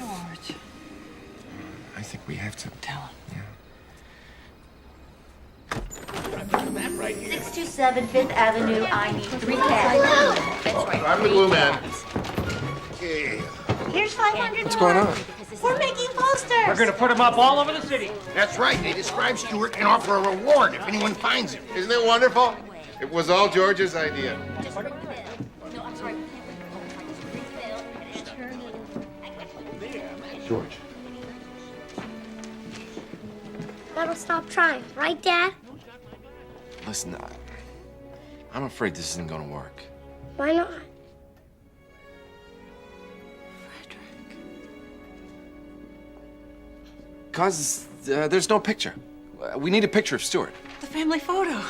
George. I think we have to Tell him. Yeah. 627 Fifth Avenue. I need 3 cabs. That's right. I'm the glue man. Okay. Here's 500 What's going on? We're making posters. We're gonna put them up all over the city. That's right. They describe Stewart and offer a reward if anyone finds him. Isn't it wonderful? It was all George's idea. No, I'm sorry. George. Gotta stop trying, right, Dad? Listen, I'm afraid this isn't gonna work. Why not? Cause there's no picture. We need a picture of Stewart. The family photo.